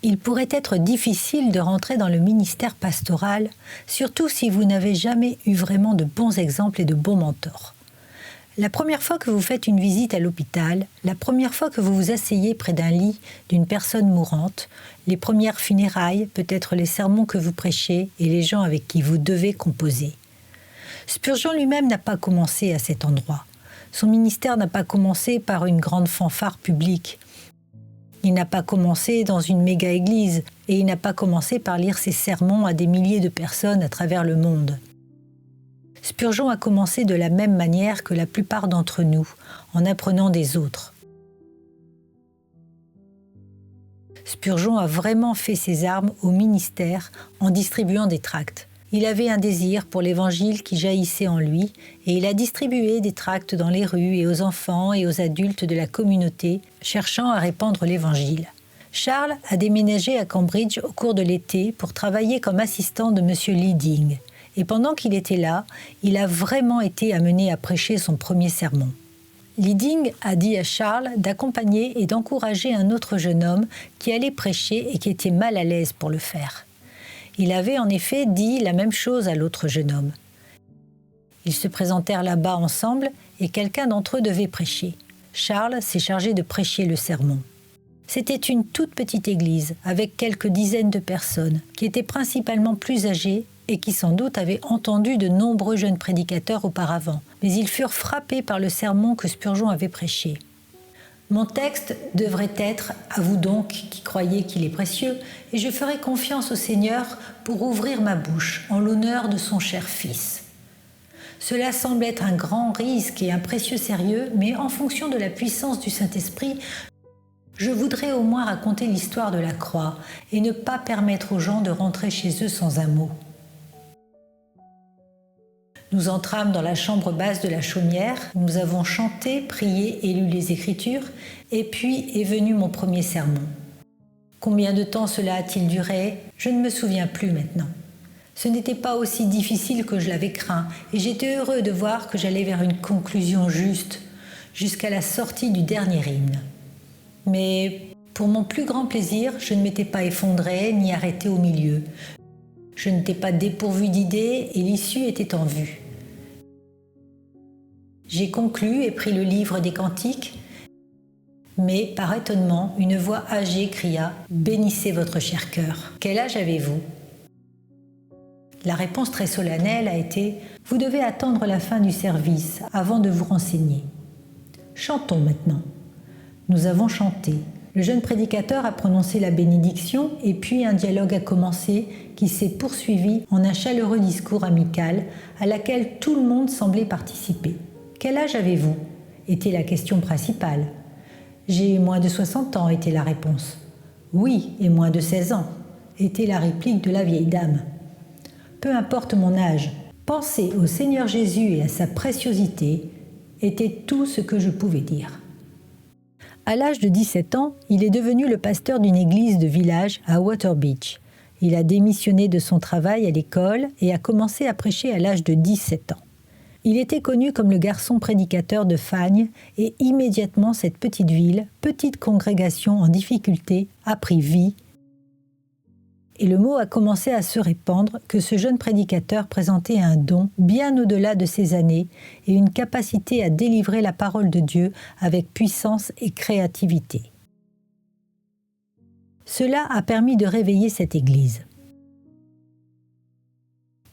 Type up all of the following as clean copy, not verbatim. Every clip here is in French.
Il pourrait être difficile de rentrer dans le ministère pastoral, surtout si vous n'avez jamais eu vraiment de bons exemples et de bons mentors. La première fois que vous faites une visite à l'hôpital, la première fois que vous vous asseyez près d'un lit d'une personne mourante, les premières funérailles, peut-être les sermons que vous prêchez et les gens avec qui vous devez composer. Spurgeon lui-même n'a pas commencé à cet endroit. Son ministère n'a pas commencé par une grande fanfare publique. Il n'a pas commencé dans une méga-église et il n'a pas commencé par lire ses sermons à des milliers de personnes à travers le monde. Spurgeon a commencé de la même manière que la plupart d'entre nous, en apprenant des autres. Spurgeon a vraiment fait ses armes au ministère en distribuant des tracts. Il avait un désir pour l'évangile qui jaillissait en lui et il a distribué des tracts dans les rues et aux enfants et aux adultes de la communauté, cherchant à répandre l'évangile. Charles a déménagé à Cambridge au cours de l'été pour travailler comme assistant de M. Leading. Et pendant qu'il était là, il a vraiment été amené à prêcher son premier sermon. Leading a dit à Charles d'accompagner et d'encourager un autre jeune homme qui allait prêcher et qui était mal à l'aise pour le faire. Il avait en effet dit la même chose à l'autre jeune homme. Ils se présentèrent là-bas ensemble et quelqu'un d'entre eux devait prêcher. Charles s'est chargé de prêcher le sermon. C'était une toute petite église avec quelques dizaines de personnes qui étaient principalement plus âgées et qui sans doute avaient entendu de nombreux jeunes prédicateurs auparavant. Mais ils furent frappés par le sermon que Spurgeon avait prêché. Mon texte devrait être « À vous donc qui croyez qu'il est précieux, et je ferai confiance au Seigneur pour ouvrir ma bouche en l'honneur de son cher Fils. » Cela semble être un grand risque et un précieux sérieux, mais en fonction de la puissance du Saint-Esprit, je voudrais au moins raconter l'histoire de la croix et ne pas permettre aux gens de rentrer chez eux sans un mot. Nous entrâmes dans la chambre basse de la chaumière, nous avons chanté, prié et lu les Écritures, et puis est venu mon premier sermon. Combien de temps cela a-t-il duré? Je ne me souviens plus maintenant. Ce n'était pas aussi difficile que je l'avais craint, et j'étais heureux de voir que j'allais vers une conclusion juste, jusqu'à la sortie du dernier hymne. Mais pour mon plus grand plaisir, je ne m'étais pas effondré ni arrêté au milieu. Je n'étais pas dépourvu d'idées et l'issue était en vue. J'ai conclu et pris le livre des cantiques, mais par étonnement, une voix âgée cria « Bénissez votre cher cœur. Quel âge avez-vous » La réponse très solennelle a été « Vous devez attendre la fin du service avant de vous renseigner. » Chantons maintenant. Nous avons chanté. Le jeune prédicateur a prononcé la bénédiction et puis un dialogue a commencé qui s'est poursuivi en un chaleureux discours amical à laquelle tout le monde semblait participer. « Quel âge avez-vous » était la question principale. « J'ai moins de 60 ans » était la réponse. « Oui, et moins de 16 ans » était la réplique de la vieille dame. Peu importe mon âge, penser au Seigneur Jésus et à sa préciosité était tout ce que je pouvais dire. À l'âge de 17 ans, il est devenu le pasteur d'une église de village à Waterbeach. Il a démissionné de son travail à l'école et a commencé à prêcher à l'âge de 17 ans. Il était connu comme le garçon prédicateur de Fagnes et immédiatement cette petite ville, petite congrégation en difficulté, a pris vie. Et le mot a commencé à se répandre que ce jeune prédicateur présentait un don bien au-delà de ses années et une capacité à délivrer la parole de Dieu avec puissance et créativité. Cela a permis de réveiller cette église.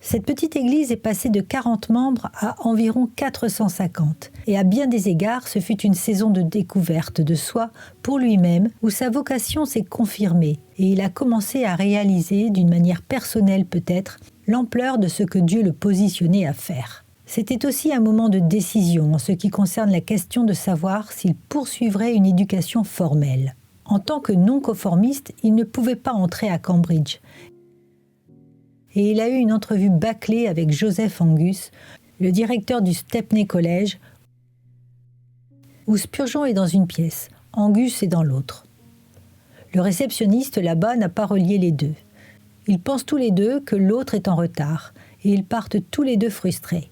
Cette petite église est passée de 40 membres à environ 450 et à bien des égards, ce fut une saison de découverte de soi pour lui-même où sa vocation s'est confirmée et il a commencé à réaliser, d'une manière personnelle peut-être, l'ampleur de ce que Dieu le positionnait à faire. C'était aussi un moment de décision en ce qui concerne la question de savoir s'il poursuivrait une éducation formelle. En tant que non-conformiste, il ne pouvait pas entrer à Cambridge. Et il a eu une entrevue bâclée avec Joseph Angus, le directeur du Stepney College, où Spurgeon est dans une pièce, Angus est dans l'autre. Le réceptionniste là-bas n'a pas relié les deux. Ils pensent tous les deux que l'autre est en retard, et ils partent tous les deux frustrés.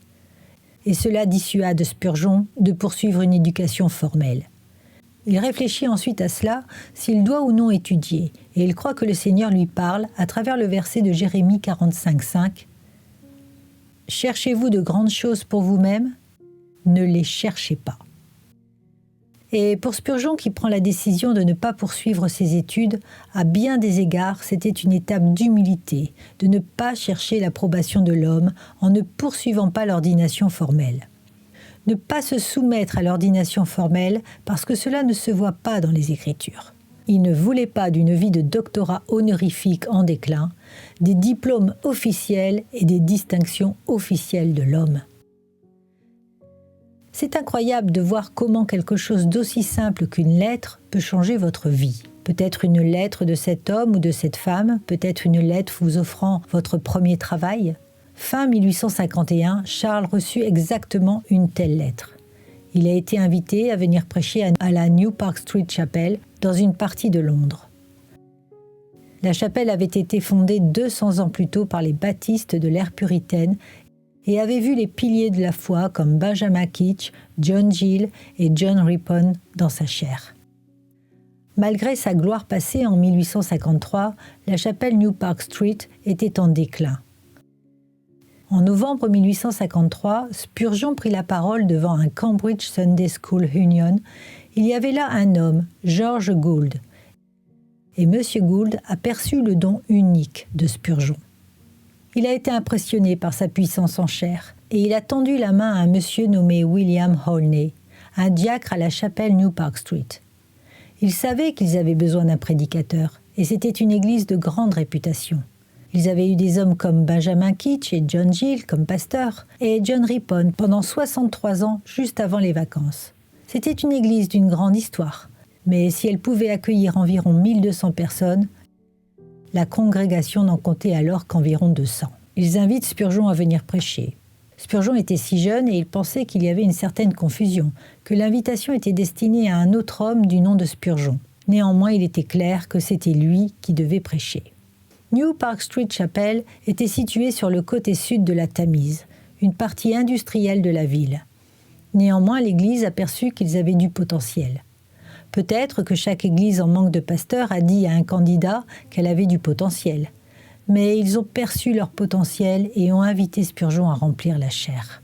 Et cela dissuade Spurgeon de poursuivre une éducation formelle. Il réfléchit ensuite à cela, s'il doit ou non étudier, et il croit que le Seigneur lui parle à travers le verset de Jérémie 45:5. « Cherchez-vous de grandes choses pour vous-même ? Ne les cherchez pas. » Et pour Spurgeon, qui prend la décision de ne pas poursuivre ses études, à bien des égards, c'était une étape d'humilité, de ne pas chercher l'approbation de l'homme en ne poursuivant pas l'ordination formelle. Ne pas se soumettre à l'ordination formelle parce que cela ne se voit pas dans les Écritures. Il ne voulait pas d'une vie de doctorat honorifique en déclin, des diplômes officiels et des distinctions officielles de l'homme. C'est incroyable de voir comment quelque chose d'aussi simple qu'une lettre peut changer votre vie. Peut-être une lettre de cet homme ou de cette femme, peut-être une lettre vous offrant votre premier travail. Fin 1851, Charles reçut exactement une telle lettre. Il a été invité à venir prêcher à la New Park Street Chapel dans une partie de Londres. La chapelle avait été fondée 200 ans plus tôt par les baptistes de l'ère puritaine et avait vu les piliers de la foi comme Benjamin Keach, John Gill et John Ripon dans sa chair. Malgré sa gloire passée en 1853, la chapelle New Park Street était en déclin. En novembre 1853, Spurgeon prit la parole devant un Cambridge Sunday School Union. Il y avait là un homme, George Gould. Et M. Gould a perçu le don unique de Spurgeon. Il a été impressionné par sa puissance en chair et il a tendu la main à un monsieur nommé William Holney, un diacre à la chapelle New Park Street. Il savait qu'ils avaient besoin d'un prédicateur et c'était une église de grande réputation. Ils avaient eu des hommes comme Benjamin Keach et John Gill comme pasteurs et John Ripon pendant 63 ans juste avant les vacances. C'était une église d'une grande histoire, mais si elle pouvait accueillir environ 1200 personnes, la congrégation n'en comptait alors qu'environ 200. Ils invitent Spurgeon à venir prêcher. Spurgeon était si jeune et il pensait qu'il y avait une certaine confusion, que l'invitation était destinée à un autre homme du nom de Spurgeon. Néanmoins, il était clair que c'était lui qui devait prêcher. New Park Street Chapel était située sur le côté sud de la Tamise, une partie industrielle de la ville. Néanmoins, l'église a perçu qu'ils avaient du potentiel. Peut-être que chaque église en manque de pasteur a dit à un candidat qu'elle avait du potentiel. Mais ils ont perçu leur potentiel et ont invité Spurgeon à remplir la chaire.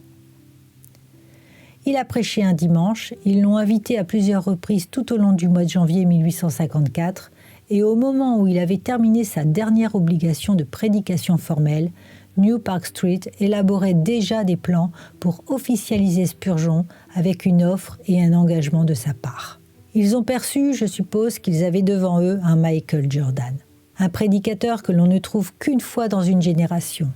Il a prêché un dimanche, ils l'ont invité à plusieurs reprises tout au long du mois de janvier 1854, et au moment où il avait terminé sa dernière obligation de prédication formelle, New Park Street élaborait déjà des plans pour officialiser Spurgeon avec une offre et un engagement de sa part. Ils ont perçu, je suppose, qu'ils avaient devant eux un Michael Jordan, un prédicateur que l'on ne trouve qu'une fois dans une génération,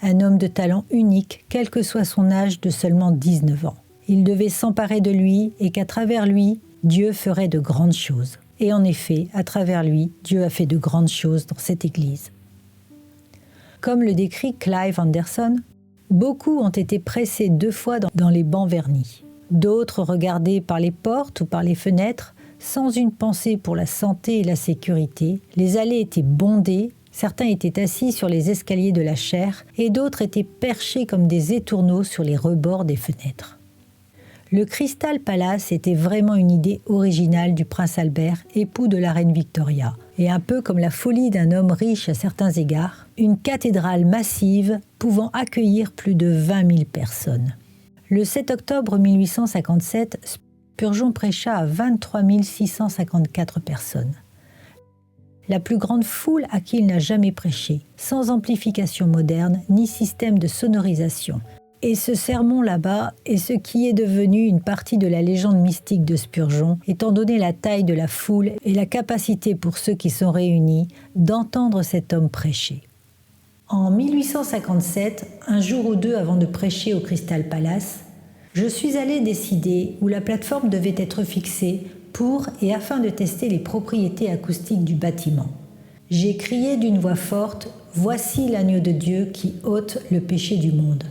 un homme de talent unique, quel que soit son âge de seulement 19 ans. Il devait s'emparer de lui et qu'à travers lui, Dieu ferait de grandes choses. Et en effet, à travers lui, Dieu a fait de grandes choses dans cette église. Comme le décrit Clive Anderson, beaucoup ont été pressés 2 fois dans les bancs vernis. D'autres regardés par les portes ou par les fenêtres, sans une pensée pour la santé et la sécurité. Les allées étaient bondées, certains étaient assis sur les escaliers de la chaire et d'autres étaient perchés comme des étourneaux sur les rebords des fenêtres. Le Crystal Palace était vraiment une idée originale du prince Albert, époux de la reine Victoria, et un peu comme la folie d'un homme riche à certains égards, une cathédrale massive pouvant accueillir plus de 20 000 personnes. Le 7 octobre 1857, Spurgeon prêcha à 23 654 personnes. La plus grande foule à qui il n'a jamais prêché, sans amplification moderne ni système de sonorisation. Et ce sermon là-bas est ce qui est devenu une partie de la légende mystique de Spurgeon, étant donné la taille de la foule et la capacité pour ceux qui sont réunis d'entendre cet homme prêcher. En 1857, un jour ou deux avant de prêcher au Crystal Palace, je suis allé décider où la plateforme devait être fixée pour et afin de tester les propriétés acoustiques du bâtiment. J'ai crié d'une voix forte « Voici l'agneau de Dieu qui ôte le péché du monde ».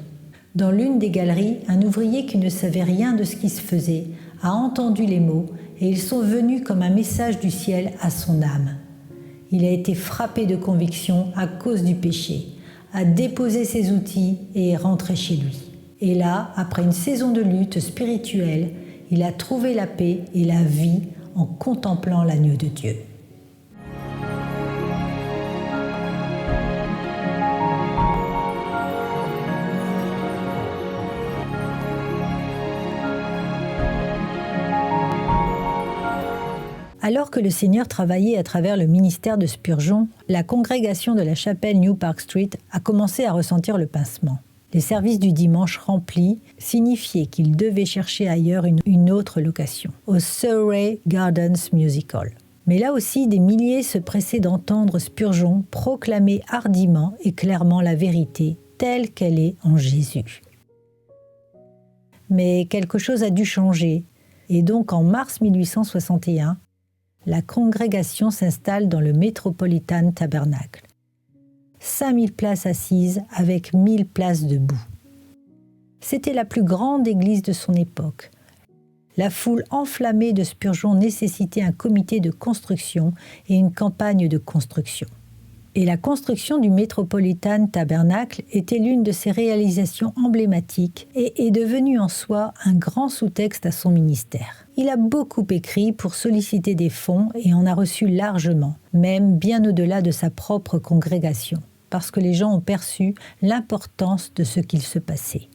Dans l'une des galeries, un ouvrier qui ne savait rien de ce qui se faisait a entendu les mots et ils sont venus comme un message du ciel à son âme. Il a été frappé de conviction à cause du péché, a déposé ses outils et est rentré chez lui. Et là, après une saison de lutte spirituelle, il a trouvé la paix et la vie en contemplant l'agneau de Dieu. Alors que le Seigneur travaillait à travers le ministère de Spurgeon, la congrégation de la chapelle New Park Street a commencé à ressentir le pincement. Les services du dimanche remplis signifiaient qu'il devait chercher ailleurs une autre location, au Surrey Gardens Music Hall. Mais là aussi, des milliers se pressaient d'entendre Spurgeon proclamer hardiment et clairement la vérité telle qu'elle est en Jésus. Mais quelque chose a dû changer, et donc en mars 1861, la congrégation s'installe dans le Metropolitan Tabernacle. 5000 places assises avec 1000 places debout. C'était la plus grande église de son époque. La foule enflammée de Spurgeon nécessitait un comité de construction et une campagne de construction. Et la construction du Metropolitan Tabernacle était l'une de ses réalisations emblématiques et est devenue en soi un grand sous-texte à son ministère. Il a beaucoup écrit pour solliciter des fonds et en a reçu largement, même bien au-delà de sa propre congrégation, parce que les gens ont perçu l'importance de ce qu'il se passait.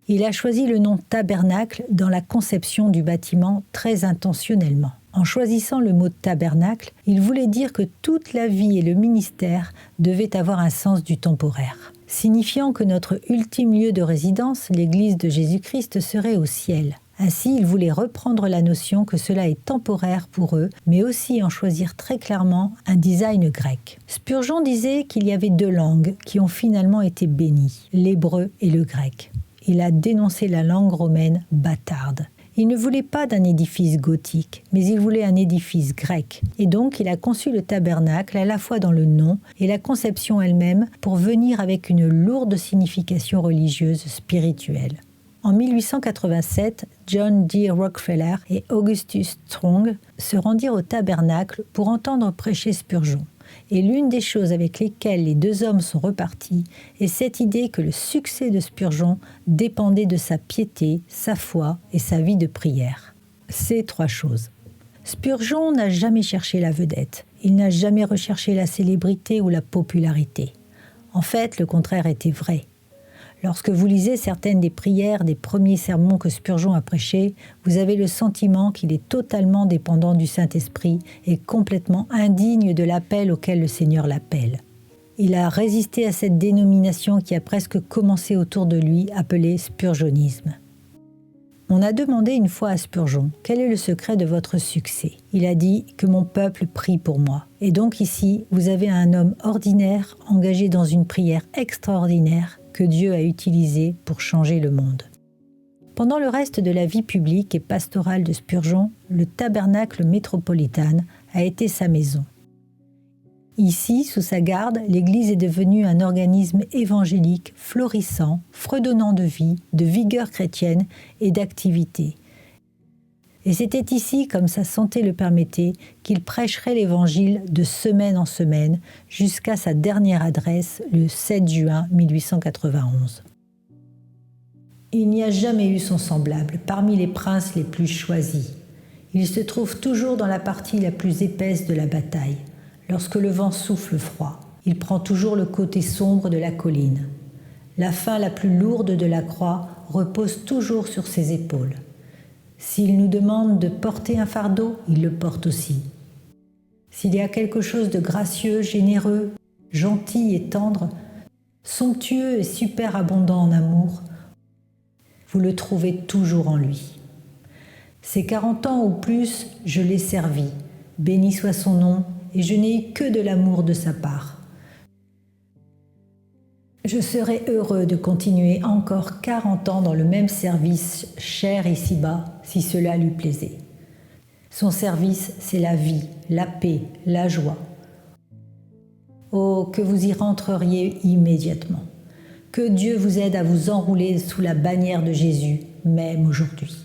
Il a choisi le nom tabernacle dans la conception du bâtiment très intentionnellement. En choisissant le mot tabernacle, il voulait dire que toute la vie et le ministère devaient avoir un sens du temporaire, signifiant que notre ultime lieu de résidence, l'Église de Jésus-Christ, serait au ciel. Ainsi, il voulait reprendre la notion que cela est temporaire pour eux, mais aussi en choisir très clairement un design grec. Spurgeon disait qu'il y avait 2 langues qui ont finalement été bénies, l'hébreu et le grec. Il a dénoncé la langue romaine bâtarde. Il ne voulait pas d'un édifice gothique, mais il voulait un édifice grec. Et donc, il a conçu le tabernacle à la fois dans le nom et la conception elle-même pour venir avec une lourde signification religieuse spirituelle. En 1887, John D. Rockefeller et Augustus Strong se rendirent au tabernacle pour entendre prêcher Spurgeon. Et l'une des choses avec lesquelles les 2 hommes sont repartis est cette idée que le succès de Spurgeon dépendait de sa piété, sa foi et sa vie de prière. Ces 3 choses. Spurgeon n'a jamais cherché la vedette. Il n'a jamais recherché la célébrité ou la popularité. En fait, le contraire était vrai. Lorsque vous lisez certaines des prières des premiers sermons que Spurgeon a prêchés, vous avez le sentiment qu'il est totalement dépendant du Saint-Esprit et complètement indigne de l'appel auquel le Seigneur l'appelle. Il a résisté à cette dénomination qui a presque commencé autour de lui, appelée spurgeonisme. On a demandé une fois à Spurgeon « Quel est le secret de votre succès ?» Il a dit « Que mon peuple prie pour moi ». Et donc ici, vous avez un homme ordinaire engagé dans une prière extraordinaire que Dieu a utilisé pour changer le monde. Pendant le reste de la vie publique et pastorale de Spurgeon, le tabernacle métropolitain a été sa maison. Ici, sous sa garde, l'Église est devenue un organisme évangélique florissant, fredonnant de vie, de vigueur chrétienne et d'activité. Et c'était ici, comme sa santé le permettait, qu'il prêcherait l'Évangile de semaine en semaine jusqu'à sa dernière adresse le 7 juin 1891. Il n'y a jamais eu son semblable parmi les princes les plus choisis. Il se trouve toujours dans la partie la plus épaisse de la bataille. Lorsque le vent souffle froid, il prend toujours le côté sombre de la colline. La fin la plus lourde de la croix repose toujours sur ses épaules. S'il nous demande de porter un fardeau, il le porte aussi. S'il y a quelque chose de gracieux, généreux, gentil et tendre, somptueux et superabondant en amour, vous le trouvez toujours en lui. Ces 40 ans ou plus, je l'ai servi, béni soit son nom, et je n'ai eu que de l'amour de sa part. Je serais heureux de continuer encore 40 ans dans le même service cher ici-bas, si cela lui plaisait. Son service, c'est la vie, la paix, la joie. Oh, que vous y rentreriez immédiatement. Que Dieu vous aide à vous enrouler sous la bannière de Jésus, même aujourd'hui.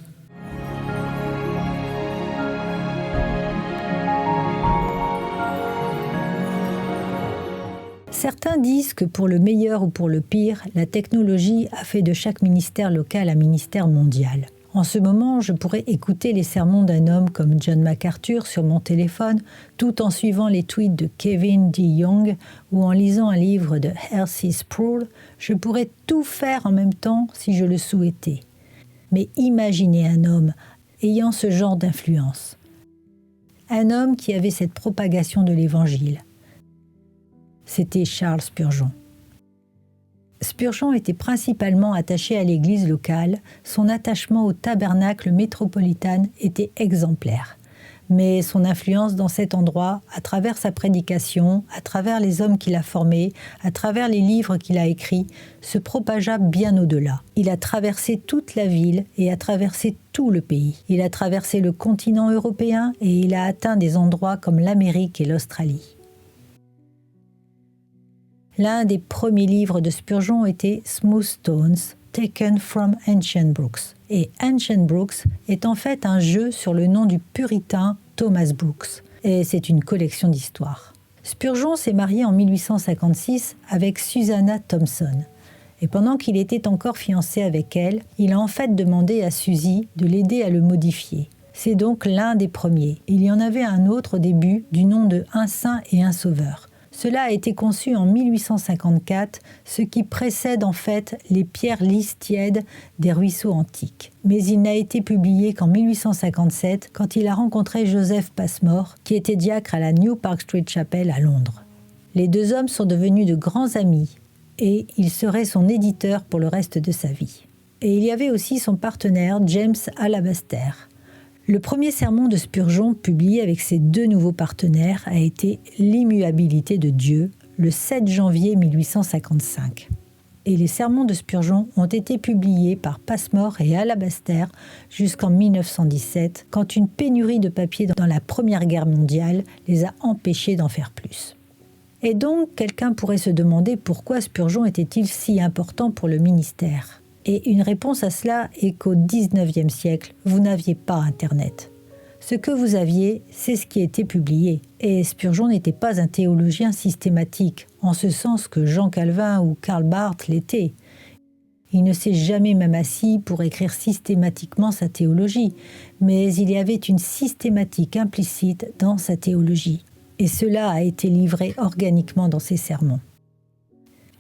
Certains disent que pour le meilleur ou pour le pire, la technologie a fait de chaque ministère local un ministère mondial. En ce moment, je pourrais écouter les sermons d'un homme comme John MacArthur sur mon téléphone, tout en suivant les tweets de Kevin D. Young ou en lisant un livre de R.C. Sproul. Je pourrais tout faire en même temps si je le souhaitais. Mais imaginez un homme ayant ce genre d'influence. Un homme qui avait cette propagation de l'Évangile. C'était Charles Spurgeon. Spurgeon était principalement attaché à l'église locale, son attachement au tabernacle métropolitain était exemplaire. Mais son influence dans cet endroit, à travers sa prédication, à travers les hommes qu'il a formés, à travers les livres qu'il a écrits, se propagea bien au-delà. Il a traversé toute la ville et a traversé tout le pays. Il a traversé le continent européen et il a atteint des endroits comme l'Amérique et l'Australie. L'un des premiers livres de Spurgeon était Smooth Stones, Taken from Ancient Brooks. Et Ancient Brooks est en fait un jeu sur le nom du puritain Thomas Brooks. Et c'est une collection d'histoires. Spurgeon s'est marié en 1856 avec Susanna Thompson. Et pendant qu'il était encore fiancé avec elle, il a en fait demandé à Suzy de l'aider à le modifier. C'est donc l'un des premiers. Il y en avait un autre au début du nom de Un saint et un sauveur. Cela a été conçu en 1854, ce qui précède en fait les pierres lisses tièdes des ruisseaux antiques. Mais il n'a été publié qu'en 1857, quand il a rencontré Joseph Passmore, qui était diacre à la New Park Street Chapel à Londres. Les deux hommes sont devenus de grands amis et il serait son éditeur pour le reste de sa vie. Et il y avait aussi son partenaire James Alabaster. Le premier sermon de Spurgeon, publié avec ses deux nouveaux partenaires, a été « L'immuabilité de Dieu » le 7 janvier 1855. Et les sermons de Spurgeon ont été publiés par Passmore et Alabaster jusqu'en 1917, quand une pénurie de papier dans la Première Guerre mondiale les a empêchés d'en faire plus. Et donc, quelqu'un pourrait se demander pourquoi Spurgeon était-il si important pour le ministère ? Et une réponse à cela est qu'au XIXe siècle, vous n'aviez pas Internet. Ce que vous aviez, c'est ce qui était publié. Et Spurgeon n'était pas un théologien systématique, en ce sens que Jean Calvin ou Karl Barth l'étaient. Il ne s'est jamais même assis pour écrire systématiquement sa théologie, mais il y avait une systématique implicite dans sa théologie. Et cela a été livré organiquement dans ses sermons.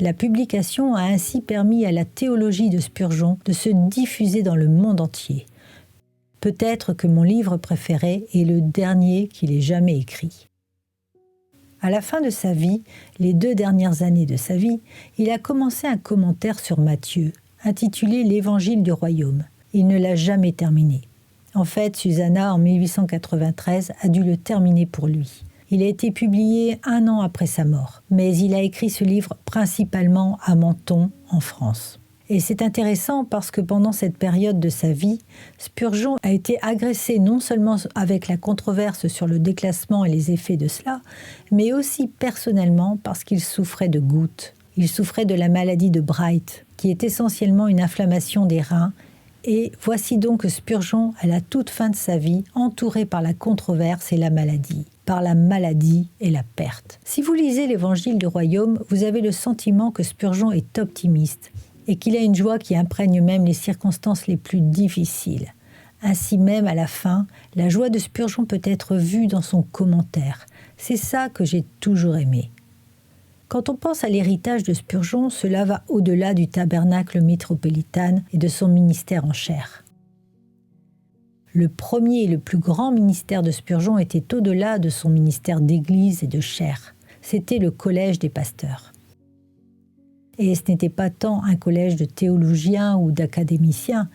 La publication a ainsi permis à la théologie de Spurgeon de se diffuser dans le monde entier. Peut-être que mon livre préféré est le dernier qu'il ait jamais écrit. À la fin de sa vie, les 2 dernières années de sa vie, il a commencé un commentaire sur Matthieu, intitulé « L'Évangile du Royaume ». Il ne l'a jamais terminé. En fait, Susanna, en 1893, a dû le terminer pour lui. Il a été publié 1 an après sa mort, mais il a écrit ce livre principalement à Menton, en France. Et c'est intéressant parce que pendant cette période de sa vie, Spurgeon a été agressé non seulement avec la controverse sur le déclassement et les effets de cela, mais aussi personnellement parce qu'il souffrait de gouttes. Il souffrait de la maladie de Bright, qui est essentiellement une inflammation des reins. Et voici donc Spurgeon à la toute fin de sa vie, entouré par la controverse et la maladie. Par la maladie et la perte. Si vous lisez l'Évangile du Royaume, vous avez le sentiment que Spurgeon est optimiste et qu'il a une joie qui imprègne même les circonstances les plus difficiles. Ainsi même, à la fin, la joie de Spurgeon peut être vue dans son commentaire. C'est ça que j'ai toujours aimé. Quand on pense à l'héritage de Spurgeon, cela va au-delà du tabernacle métropolitain et de son ministère en chair. Le premier et le plus grand ministère de Spurgeon était au-delà de son ministère d'église et de chair. C'était le collège des pasteurs. Et ce n'était pas tant un collège de théologiens ou d'académiciens,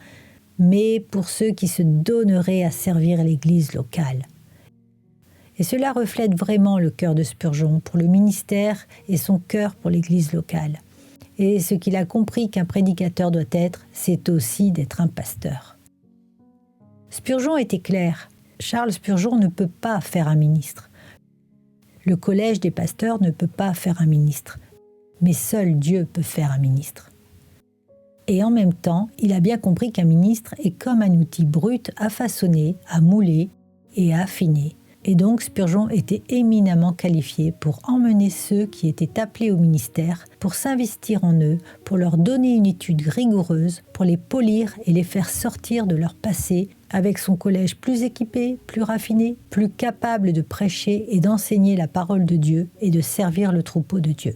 mais pour ceux qui se donneraient à servir l'église locale. Et cela reflète vraiment le cœur de Spurgeon pour le ministère et son cœur pour l'église locale. Et ce qu'il a compris qu'un prédicateur doit être, c'est aussi d'être un pasteur. Spurgeon était clair. Charles Spurgeon ne peut pas faire un ministre. Le collège des pasteurs ne peut pas faire un ministre. Mais seul Dieu peut faire un ministre. Et en même temps, il a bien compris qu'un ministre est comme un outil brut à façonner, à mouler et à affiner. Et donc Spurgeon était éminemment qualifié pour emmener ceux qui étaient appelés au ministère, pour s'investir en eux, pour leur donner une étude rigoureuse, pour les polir et les faire sortir de leur passé avec son collège plus équipé, plus raffiné, plus capable de prêcher et d'enseigner la parole de Dieu et de servir le troupeau de Dieu.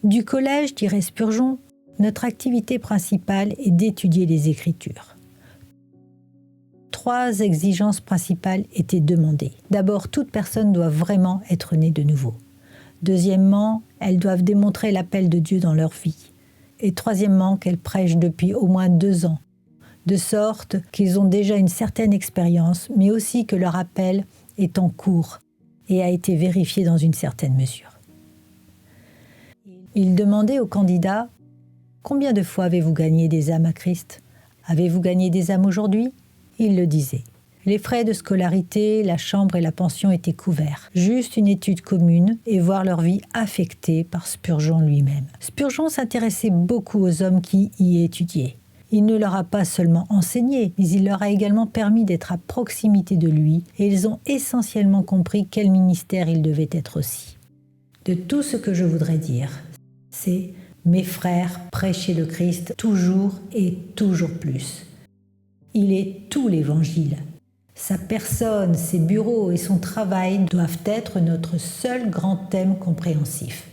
Du collège, dirait Spurgeon, notre activité principale est d'étudier les Écritures. 3 exigences principales étaient demandées. D'abord, toute personne doit vraiment être née de nouveau. Deuxièmement, elles doivent démontrer l'appel de Dieu dans leur vie. Et troisièmement, qu'elles prêchent depuis au moins 2 ans, de sorte qu'ils ont déjà une certaine expérience, mais aussi que leur appel est en cours et a été vérifié dans une certaine mesure. Il demandait aux candidats « Combien de fois avez-vous gagné des âmes à Christ ? Avez-vous gagné des âmes aujourd'hui ?» Il le disait. Les frais de scolarité, la chambre et la pension étaient couverts. Juste une étude commune et voir leur vie affectée par Spurgeon lui-même. Spurgeon s'intéressait beaucoup aux hommes qui y étudiaient. Il ne leur a pas seulement enseigné, mais il leur a également permis d'être à proximité de lui et ils ont essentiellement compris quel ministère ils devaient être aussi. De tout ce que je voudrais dire, c'est « Mes frères, prêchez le Christ toujours et toujours plus ». Il est tout l'Évangile. Sa personne, ses bureaux et son travail doivent être notre seul grand thème compréhensif.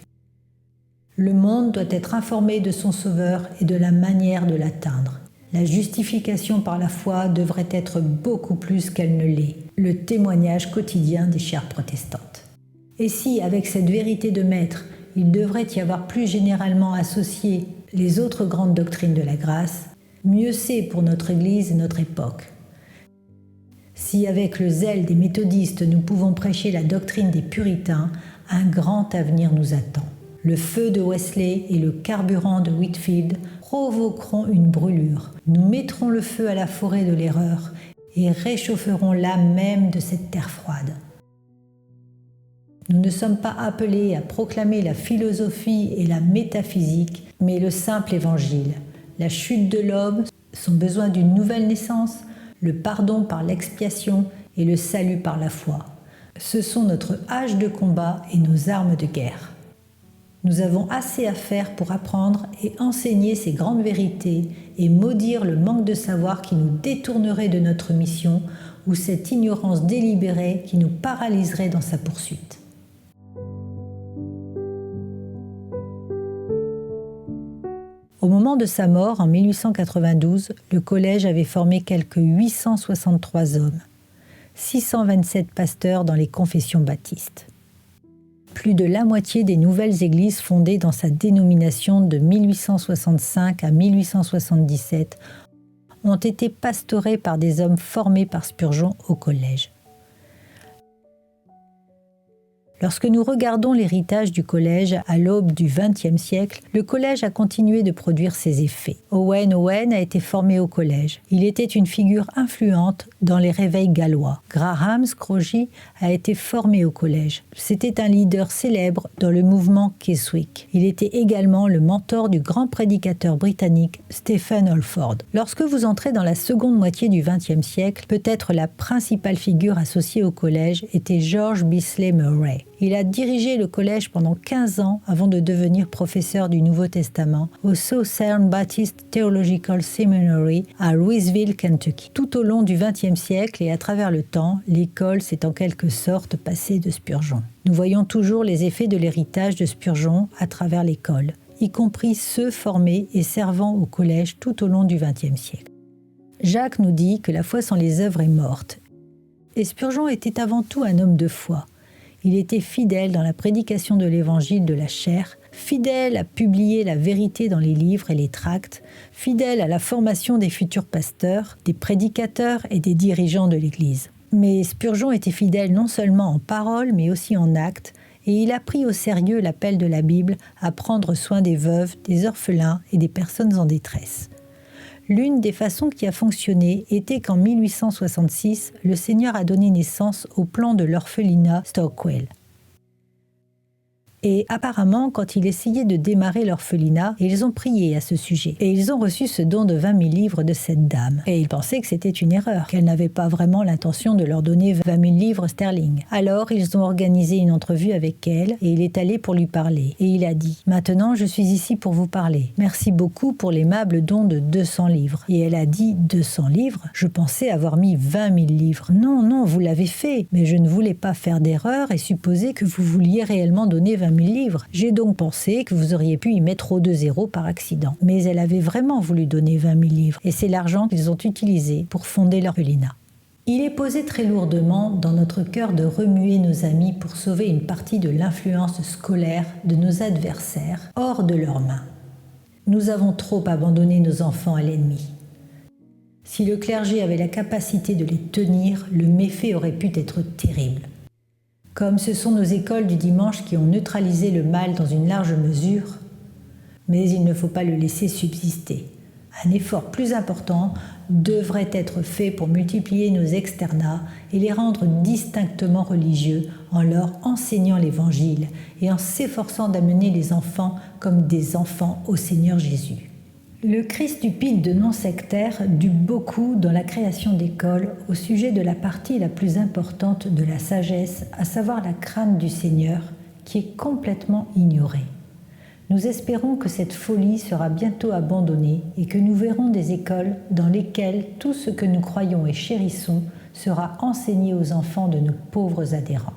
Le monde doit être informé de son Sauveur et de la manière de l'atteindre. La justification par la foi devrait être beaucoup plus qu'elle ne l'est, le témoignage quotidien des chairs protestantes. Et si, avec cette vérité de maître, il devrait y avoir plus généralement associé les autres grandes doctrines de la grâce, mieux c'est pour notre Église et notre époque. Si avec le zèle des méthodistes nous pouvons prêcher la doctrine des puritains, un grand avenir nous attend. Le feu de Wesley et le carburant de Whitefield provoqueront une brûlure. Nous mettrons le feu à la forêt de l'erreur et réchaufferons l'âme même de cette terre froide. Nous ne sommes pas appelés à proclamer la philosophie et la métaphysique, mais le simple évangile. La chute de l'homme, son besoin d'une nouvelle naissance, le pardon par l'expiation et le salut par la foi. Ce sont notre hache de combat et nos armes de guerre. Nous avons assez à faire pour apprendre et enseigner ces grandes vérités et maudire le manque de savoir qui nous détournerait de notre mission ou cette ignorance délibérée qui nous paralyserait dans sa poursuite. Au moment de sa mort, en 1892, le collège avait formé quelque 863 hommes, 627 pasteurs dans les confessions baptistes. Plus de la moitié des nouvelles églises fondées dans sa dénomination de 1865 à 1877 ont été pastorées par des hommes formés par Spurgeon au collège. Lorsque nous regardons l'héritage du collège à l'aube du XXe siècle, le collège a continué de produire ses effets. Owen a été formé au collège. Il était une figure influente dans les réveils gallois. Graham Scroggie a été formé au collège. C'était un leader célèbre dans le mouvement Keswick. Il était également le mentor du grand prédicateur britannique Stephen Holford. Lorsque vous entrez dans la seconde moitié du XXe siècle, peut-être la principale figure associée au collège était George Beasley Murray. Il a dirigé le collège pendant 15 ans avant de devenir professeur du Nouveau Testament au Southern Baptist Theological Seminary à Louisville, Kentucky. Tout au long du XXe siècle et à travers le temps, l'école s'est en quelque sorte passée de Spurgeon. Nous voyons toujours les effets de l'héritage de Spurgeon à travers l'école, y compris ceux formés et servant au collège tout au long du XXe siècle. Jacques nous dit que la foi sans les œuvres est morte. Et Spurgeon était avant tout un homme de foi. Il était fidèle dans la prédication de l'évangile de la chair, fidèle à publier la vérité dans les livres et les tracts, fidèle à la formation des futurs pasteurs, des prédicateurs et des dirigeants de l'Église. Mais Spurgeon était fidèle non seulement en parole, mais aussi en actes, et il a pris au sérieux l'appel de la Bible à prendre soin des veuves, des orphelins et des personnes en détresse. L'une des façons qui a fonctionné était qu'en 1866, le Seigneur a donné naissance au plan de l'orphelinat Stockwell. Et apparemment, quand il essayait de démarrer l'orphelinat, ils ont prié à ce sujet. Et ils ont reçu ce don de 20 000 livres de cette dame. Et ils pensaient que c'était une erreur, qu'elle n'avait pas vraiment l'intention de leur donner 20 000 livres sterling. Alors, ils ont organisé une entrevue avec elle et il est allé pour lui parler. Et il a dit « Maintenant, je suis ici pour vous parler. Merci beaucoup pour l'aimable don de 200 livres. » Et elle a dit « 200 livres ? Je pensais avoir mis 20 000 livres. Non, non, vous l'avez fait. Mais je ne voulais pas faire d'erreur et supposer que vous vouliez réellement donner 20 000 livres. J'ai donc pensé que vous auriez pu y mettre trop de zéros par accident. » Mais elle avait vraiment voulu donner 20 000 livres et c'est l'argent qu'ils ont utilisé pour fonder l'orphelinat. Il est posé très lourdement dans notre cœur de remuer nos amis pour sauver une partie de l'influence scolaire de nos adversaires hors de leurs mains. Nous avons trop abandonné nos enfants à l'ennemi. Si le clergé avait la capacité de les tenir, le méfait aurait pu être terrible. Comme ce sont nos écoles du dimanche qui ont neutralisé le mal dans une large mesure, mais il ne faut pas le laisser subsister. Un effort plus important devrait être fait pour multiplier nos externats et les rendre distinctement religieux en leur enseignant l'Évangile et en s'efforçant d'amener les enfants comme des enfants au Seigneur Jésus. Le cri stupide de non-sectaires dut beaucoup dans la création d'écoles au sujet de la partie la plus importante de la sagesse, à savoir la crainte du Seigneur, qui est complètement ignorée. Nous espérons que cette folie sera bientôt abandonnée et que nous verrons des écoles dans lesquelles tout ce que nous croyons et chérissons sera enseigné aux enfants de nos pauvres adhérents.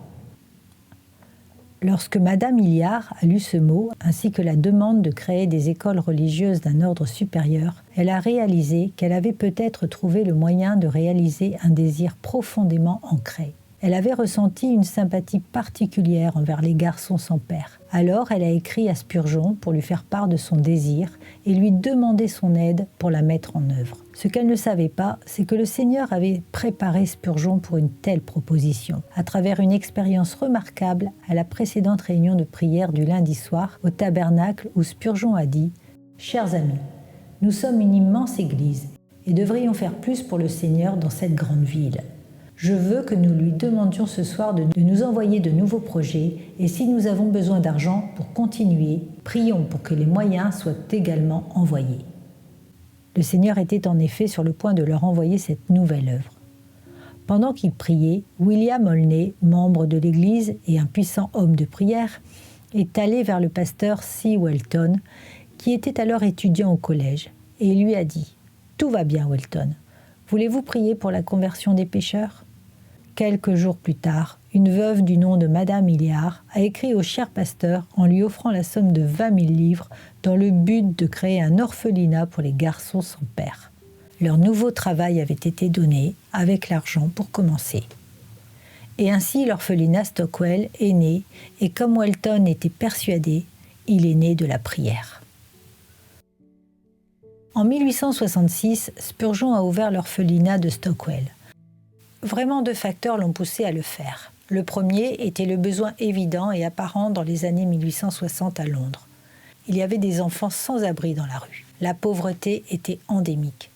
Lorsque Madame Hilliard a lu ce mot, ainsi que la demande de créer des écoles religieuses d'un ordre supérieur, elle a réalisé qu'elle avait peut-être trouvé le moyen de réaliser un désir profondément ancré. Elle avait ressenti une sympathie particulière envers les garçons sans père. Alors elle a écrit à Spurgeon pour lui faire part de son désir et lui demander son aide pour la mettre en œuvre. Ce qu'elle ne savait pas, c'est que le Seigneur avait préparé Spurgeon pour une telle proposition, à travers une expérience remarquable à la précédente réunion de prière du lundi soir au tabernacle où Spurgeon a dit « Chers amis, nous sommes une immense église et devrions faire plus pour le Seigneur dans cette grande ville. Je veux que nous lui demandions ce soir de nous envoyer de nouveaux projets et si nous avons besoin d'argent pour continuer, prions pour que les moyens soient également envoyés. » Le Seigneur était en effet sur le point de leur envoyer cette nouvelle œuvre. Pendant qu'il priait, William Olney, membre de l'Église et un puissant homme de prière, est allé vers le pasteur C. Welton, qui était alors étudiant au collège, et il lui a dit « Tout va bien, Welton. Voulez-vous prier pour la conversion des pécheurs ?» Quelques jours plus tard, une veuve du nom de Madame Hilliard a écrit au cher pasteur en lui offrant la somme de 20 000 livres dans le but de créer un orphelinat pour les garçons sans père. Leur nouveau travail avait été donné avec l'argent pour commencer. Et ainsi l'orphelinat Stockwell est né, et comme Welton était persuadé, il est né de la prière. En 1866, Spurgeon a ouvert l'orphelinat de Stockwell. Vraiment 2 facteurs l'ont poussé à le faire. Le premier était le besoin évident et apparent dans les années 1860 à Londres. Il y avait des enfants sans abri dans la rue. La pauvreté était endémique.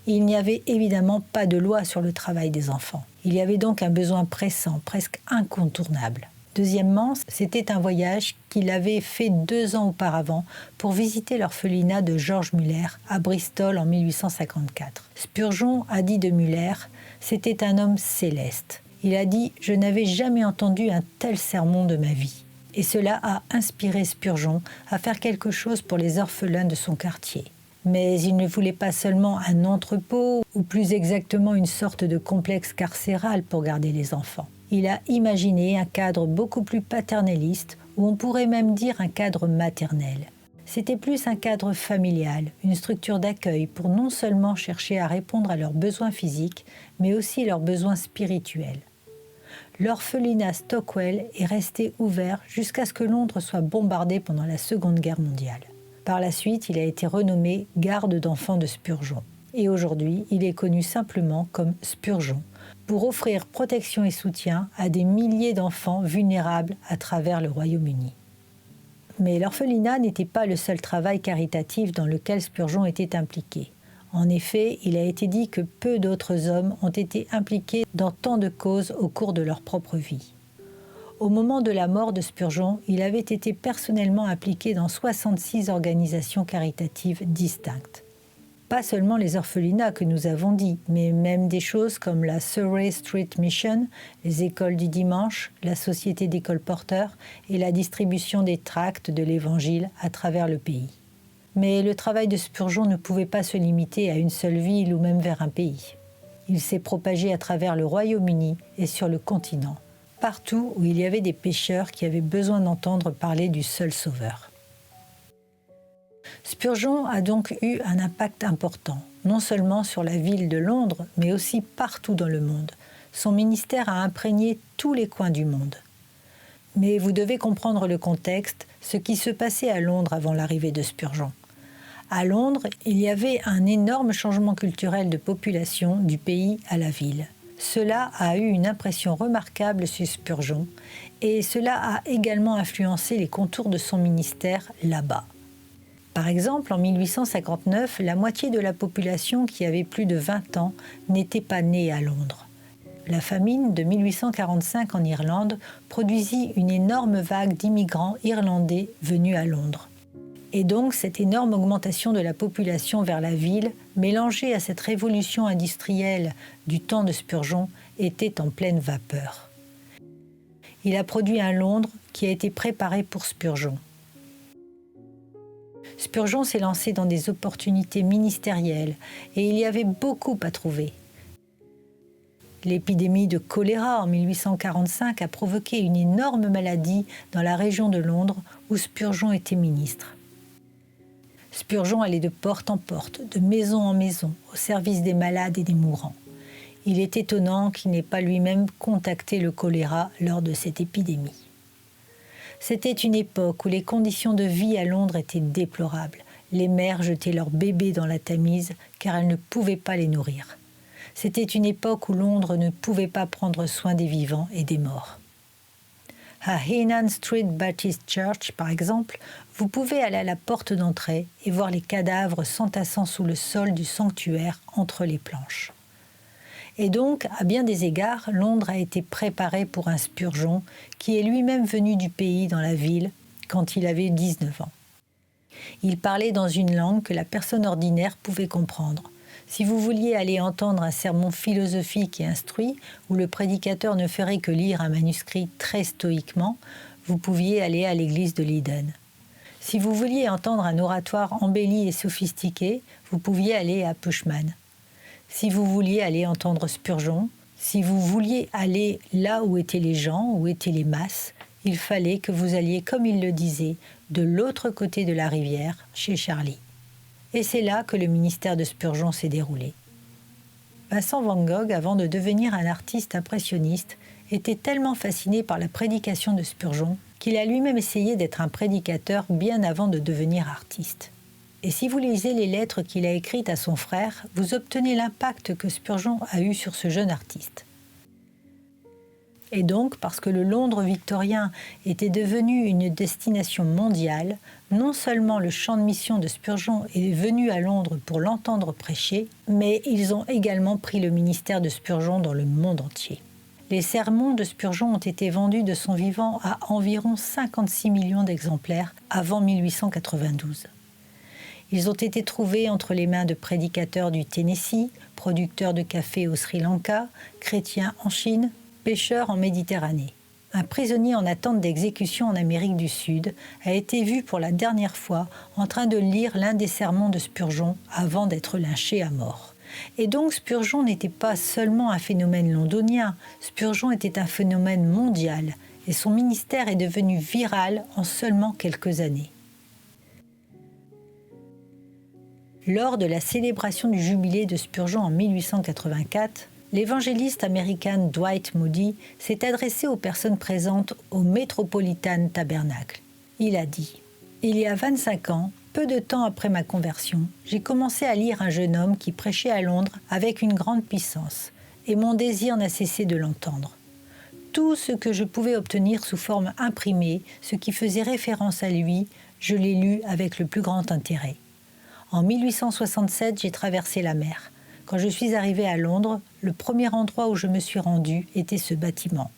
Il n'y avait évidemment pas de loi sur le travail des enfants. Il y avait donc un besoin pressant, presque incontournable. Deuxièmement, c'était un voyage qu'il avait fait 2 ans auparavant pour visiter l'orphelinat de George Muller à Bristol en 1854. Spurgeon a dit de Muller « C'était un homme céleste ». Il a dit « Je n'avais jamais entendu un tel sermon de ma vie ». Et cela a inspiré Spurgeon à faire quelque chose pour les orphelins de son quartier. Mais il ne voulait pas seulement un entrepôt, ou plus exactement une sorte de complexe carcéral pour garder les enfants. Il a imaginé un cadre beaucoup plus paternaliste, ou on pourrait même dire un cadre maternel. C'était plus un cadre familial, une structure d'accueil pour non seulement chercher à répondre à leurs besoins physiques, mais aussi leurs besoins spirituels. L'orphelinat Stockwell est resté ouvert jusqu'à ce que Londres soit bombardée pendant la Seconde Guerre mondiale. Par la suite, il a été renommé Garde d'enfants de Spurgeon. Et aujourd'hui, il est connu simplement comme Spurgeon, pour offrir protection et soutien à des milliers d'enfants vulnérables à travers le Royaume-Uni. Mais l'orphelinat n'était pas le seul travail caritatif dans lequel Spurgeon était impliqué. En effet, il a été dit que peu d'autres hommes ont été impliqués dans tant de causes au cours de leur propre vie. Au moment de la mort de Spurgeon, il avait été personnellement impliqué dans 66 organisations caritatives distinctes. Pas seulement les orphelinats que nous avons dit, mais même des choses comme la Surrey Street Mission, les écoles du dimanche, la Société des colporteurs et la distribution des tracts de l'Évangile à travers le pays. Mais le travail de Spurgeon ne pouvait pas se limiter à une seule ville ou même vers un pays. Il s'est propagé à travers le Royaume-Uni et sur le continent, partout où il y avait des pécheurs qui avaient besoin d'entendre parler du seul Sauveur. Spurgeon a donc eu un impact important, non seulement sur la ville de Londres, mais aussi partout dans le monde. Son ministère a imprégné tous les coins du monde. Mais vous devez comprendre le contexte, ce qui se passait à Londres avant l'arrivée de Spurgeon. À Londres, il y avait un énorme changement culturel de population du pays à la ville. Cela a eu une impression remarquable sur Spurgeon et cela a également influencé les contours de son ministère là-bas. Par exemple, en 1859, la moitié de la population qui avait plus de 20 ans n'était pas née à Londres. La famine de 1845 en Irlande produisit une énorme vague d'immigrants irlandais venus à Londres. Et donc, cette énorme augmentation de la population vers la ville, mélangée à cette révolution industrielle du temps de Spurgeon, était en pleine vapeur. Il a produit un Londres qui a été préparé pour Spurgeon. Spurgeon s'est lancé dans des opportunités ministérielles et il y avait beaucoup à trouver. L'épidémie de choléra en 1845 a provoqué une énorme maladie dans la région de Londres où Spurgeon était ministre. Spurgeon allait de porte en porte, de maison en maison, au service des malades et des mourants. Il est étonnant qu'il n'ait pas lui-même contacté le choléra lors de cette épidémie. C'était une époque où les conditions de vie à Londres étaient déplorables. Les mères jetaient leurs bébés dans la Tamise car elles ne pouvaient pas les nourrir. C'était une époque où Londres ne pouvait pas prendre soin des vivants et des morts. À Heenan Street Baptist Church, par exemple, vous pouvez aller à la porte d'entrée et voir les cadavres s'entassant sous le sol du sanctuaire entre les planches. Et donc, à bien des égards, Londres a été préparée pour un Spurgeon qui est lui-même venu du pays dans la ville quand il avait 19 ans. Il parlait dans une langue que la personne ordinaire pouvait comprendre. Si vous vouliez aller entendre un sermon philosophique et instruit, où le prédicateur ne ferait que lire un manuscrit très stoïquement, vous pouviez aller à l'église de Leiden. Si vous vouliez entendre un oratoire embelli et sophistiqué, vous pouviez aller à Pushman. Si vous vouliez aller entendre Spurgeon, si vous vouliez aller là où étaient les gens, où étaient les masses, il fallait que vous alliez, comme il le disait, de l'autre côté de la rivière, chez Charlie. Et c'est là que le ministère de Spurgeon s'est déroulé. Vincent van Gogh, avant de devenir un artiste impressionniste, était tellement fasciné par la prédication de Spurgeon qu'il a lui-même essayé d'être un prédicateur bien avant de devenir artiste. Et si vous lisez les lettres qu'il a écrites à son frère, vous obtenez l'impact que Spurgeon a eu sur ce jeune artiste. Et donc, parce que le Londres victorien était devenu une destination mondiale, non seulement le champ de mission de Spurgeon est venu à Londres pour l'entendre prêcher, mais ils ont également pris le ministère de Spurgeon dans le monde entier. Les sermons de Spurgeon ont été vendus de son vivant à environ 56 millions d'exemplaires avant 1892. Ils ont été trouvés entre les mains de prédicateurs du Tennessee, producteurs de café au Sri Lanka, chrétiens en Chine, pêcheurs en Méditerranée. Un prisonnier en attente d'exécution en Amérique du Sud a été vu pour la dernière fois en train de lire l'un des sermons de Spurgeon avant d'être lynché à mort. Et donc Spurgeon n'était pas seulement un phénomène londonien, Spurgeon était un phénomène mondial et son ministère est devenu viral en seulement quelques années. Lors de la célébration du jubilé de Spurgeon en 1884, l'évangéliste américain Dwight Moody s'est adressé aux personnes présentes au Metropolitan Tabernacle. Il a dit « Il y a 25 ans, peu de temps après ma conversion, j'ai commencé à lire un jeune homme qui prêchait à Londres avec une grande puissance, et mon désir n'a cessé de l'entendre. Tout ce que je pouvais obtenir sous forme imprimée, ce qui faisait référence à lui, je l'ai lu avec le plus grand intérêt. En 1867, j'ai traversé la mer. Quand je suis arrivé à Londres, le premier endroit où je me suis rendu était ce bâtiment.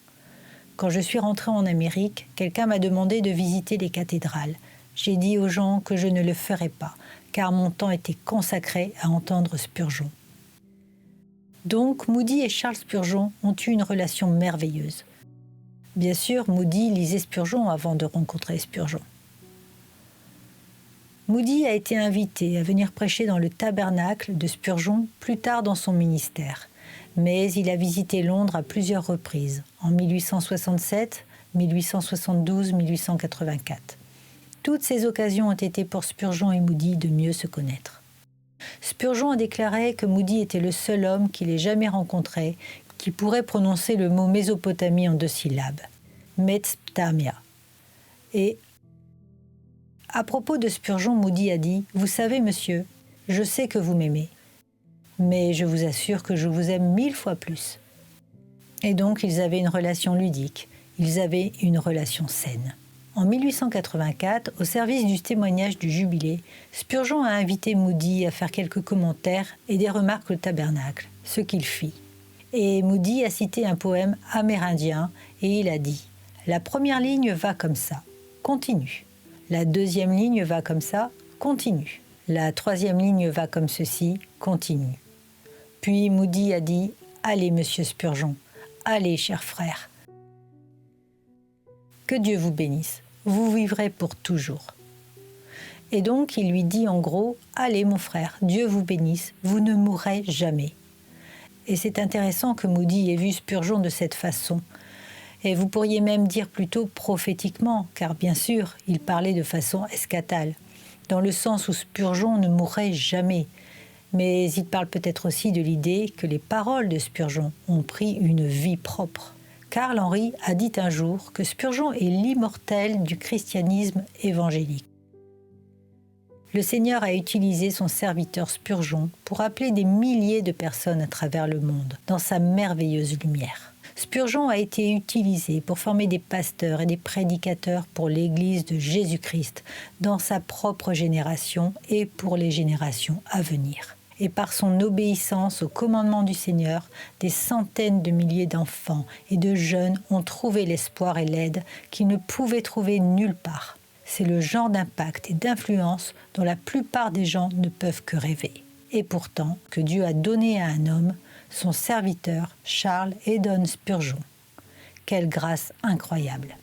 Quand je suis rentrée en Amérique, quelqu'un m'a demandé de visiter les cathédrales. J'ai dit aux gens que je ne le ferais pas, car mon temps était consacré à entendre Spurgeon. Donc, Moody et Charles Spurgeon ont eu une relation merveilleuse. Bien sûr, Moody lisait Spurgeon avant de rencontrer Spurgeon. Moody a été invité à venir prêcher dans le tabernacle de Spurgeon plus tard dans son ministère, mais il a visité Londres à plusieurs reprises, en 1867, 1872, 1884. Toutes ces occasions ont été pour Spurgeon et Moody de mieux se connaître. Spurgeon a déclaré que Moody était le seul homme qu'il ait jamais rencontré qui pourrait prononcer le mot Mésopotamie en 2 syllabes, Metzptamia. Et à propos de Spurgeon, Moody a dit « Vous savez, monsieur, je sais que vous m'aimez, mais je vous assure que je vous aime 1000 fois plus. » Et donc, ils avaient une relation ludique, ils avaient une relation saine. En 1884, au service du témoignage du Jubilé, Spurgeon a invité Moody à faire quelques commentaires et des remarques au tabernacle, ce qu'il fit. Et Moody a cité un poème amérindien et il a dit « La première ligne va comme ça, continue. La deuxième ligne va comme ça, continue. La troisième ligne va comme ceci, continue. » Puis Moody a dit « Allez, monsieur Spurgeon, allez, cher frère. Que Dieu vous bénisse. Vous vivrez pour toujours. » Et donc, il lui dit en gros, « Allez, mon frère, Dieu vous bénisse, vous ne mourrez jamais. » Et c'est intéressant que Moody ait vu Spurgeon de cette façon. Et vous pourriez même dire plutôt prophétiquement, car bien sûr, il parlait de façon eschatale, dans le sens où Spurgeon ne mourrait jamais. Mais il parle peut-être aussi de l'idée que les paroles de Spurgeon ont pris une vie propre. Carl Henry a dit un jour que Spurgeon est l'immortel du christianisme évangélique. Le Seigneur a utilisé son serviteur Spurgeon pour appeler des milliers de personnes à travers le monde, dans sa merveilleuse lumière. Spurgeon a été utilisé pour former des pasteurs et des prédicateurs pour l'Église de Jésus-Christ dans sa propre génération et pour les générations à venir. Et par son obéissance au commandement du Seigneur, des centaines de milliers d'enfants et de jeunes ont trouvé l'espoir et l'aide qu'ils ne pouvaient trouver nulle part. C'est le genre d'impact et d'influence dont la plupart des gens ne peuvent que rêver. Et pourtant, que Dieu a donné à un homme, son serviteur Charles Haddon Spurgeon. Quelle grâce incroyable!